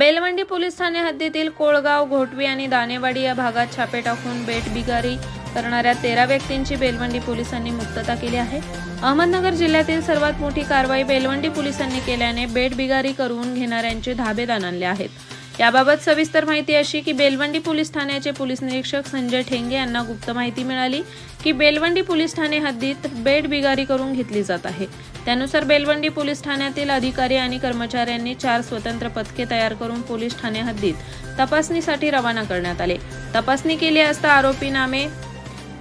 Belwandi police Thane हद्दीतील कोळगाव, घोटवी आणि दानेवाडी या भागात छापे टाकून बेटबिगारी करणाऱ्या 13 व्यक्तींची बेलवंडी पोलिसांनी मुक्तता केली आहे। अहमदनगर जिल्ह्यातील सर्वात मोठी कारवाई बेलवंडी पोलिसांनी केल्याने बेटबिगारी करून घेणाऱ्यांचे धाबेदार आणले आहेत। याबाबत सविस्तर माहिती अशी की बेलवंडी पोलीस ठाण्याचे पोलीस निरीक्षक संजय ठेंगे यांना गुप्त माहिती मिळाली की बेलवंडी पोलीस ठाणे हद्दीत बेटबिगारी करून घेतली जात आहे। त्यानुसार बेलवंडी पोलीस ठाण्यातील अधिकारी आणि कर्मचाऱ्यांनी 4 स्वतंत्र पथके तयार करून पोलीस ठाणे हद्दीत तपासणीसाठी रवाना करण्यात आले। तपासणी केली असता आरोपी नामे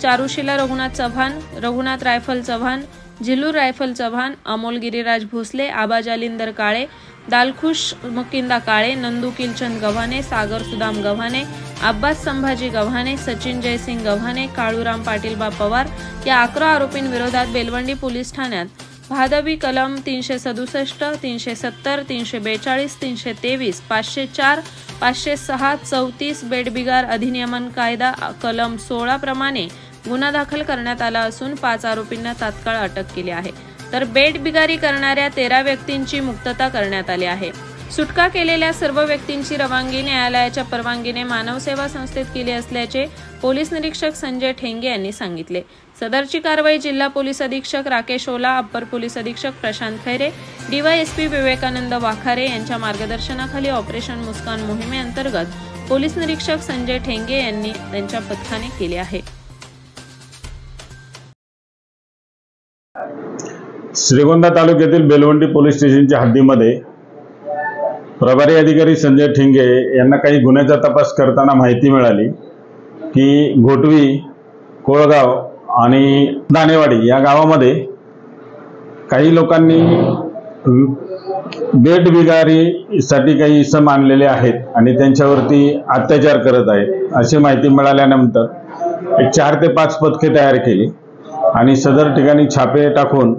चारुशीला रघुनाथ चव्हाण, रघुनाथ रायफल चव्हाण, झिलूर रायफल चव्हाण, अमोल गिरिराज भोसले, आबा जालिंदर काळे, दालखुश मुकिंदा काळे, नंदू किलचंद गव्हाणे, सागर सुदाम गव्हाणे, अब्बास संभाजी गव्हाणे, सचिन जयसिंग गव्हाणे, काळूराम पाटीलबा पवार या 11 आरोपींविरोधात बेलवंडी पोलीस ठाण्यात भादवी कलम 367, 370, 342, 323, 504, 506, 34 बेटबिगार अधिनियमन कायदा कलम 16 प्रमाणे गुन्हा दाखल करण्यात आला असून 5 आरोपींना तात्काळ अटक केली आहे। तर बेटबिगारी करणाऱ्या 13 व्यक्तींची मुक्तता करण्यात आली आहे। सुटका केलेल्या सर्व व्यक्तींची रवानगी न्यायालयाच्या परवानगीने मानव सेवा संस्थेत केली असल्याचे पोलीस निरीक्षक संजय ठेंगे यांनी सांगितले। सदरची कारवाई जिल्हा पोलीस अधीक्षक राकेश ओला, अप्पर पोलीस अधीक्षक प्रशांत खैरे, डीवायएसपी विवेकानंद वाखारे यांच्या मार्गदर्शनाखाली ऑपरेशन मुस्कान मोहिमेअंतर्गत पोलीस निरीक्षक संजय ठेंगे यांनी त्यांच्या पथकाने केले आहे। श्रीगोंदा तालुक्यातील बेलवंडी पोलीस स्टेशनच्या हद्दीमध्ये प्रभारी अधिकारी संजय ठेंगे यांना काही गुन्ह्याचा तपास करताना माहिती मिळाली की घोटवी, कोळगाव आणि दानेवाडी या गावामध्ये काही लोकांनी बेटबिगारीसाठी काही इसम आणलेले आहेत आणि त्यांच्यावरती अत्याचार करत आहेत अशी माहिती मिळाल्यानंतर 4 ते 5 पथके तयार केली आणि सदर ठिकाणी छापे टाकून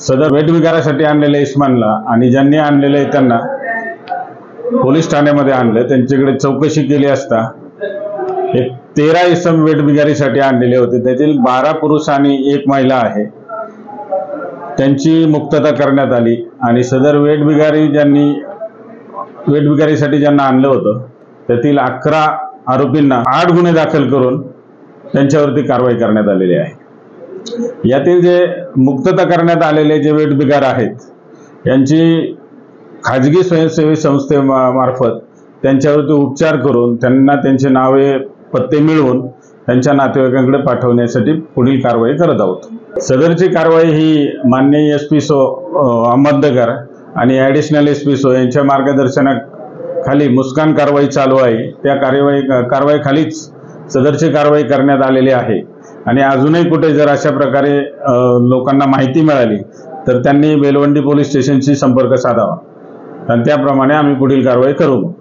सदर बेटबिगारासाठी आणलेल्या इस्मानला आणि ज्यांनी आणलेले त्यांना पोलीस ठाण्यामध्ये आणलं। त्यांच्याकडे चौकशी केली असता 13 इसम बेटबिगारीसाठी आणलेले होते, त्यातील 12 पुरुष आणि 1 महिला आहे। त्यांची मुक्तता करण्यात आली आणि सदर बेटबिगारीसाठी ज्यांना आणलं होतं त्यातील 11 आरोपींना 8 गुन्हे दाखल करून त्यांच्यावरती कारवाई करण्यात आलेली आहे। यातील जे मुक्तता करण्यात आलेले जे बेटबिगार आहेत यांची खाजगी स्वयंसेवी संस्थेमार्फत त्यांच्यावरती उपचार करून त्यांना त्यांचे नावे पत्ते मिळवून त्यांच्या नातेवाईकांकडे पाठवण्यासाठी पुढील कारवाई करत आहोत। सदरची कारवाई ही माननीय एसपीसो अहमदनगर आणि ॲडिशनल एसपीसो यांच्या मार्गदर्शनाखाली मुस्कान कारवाई चालू आहे। त्या कारवाईखालीच सदरची कारवाई करण्यात आलेली आहे आणि अजूनही कुठे जर अशा प्रकारे लोकांना माहिती मिळाली तर त्यांनी बेलवंडी पोलीस स्टेशनशी संपर्क साधावा आणि त्याप्रमाणे आम्ही पुढील कारवाई करू।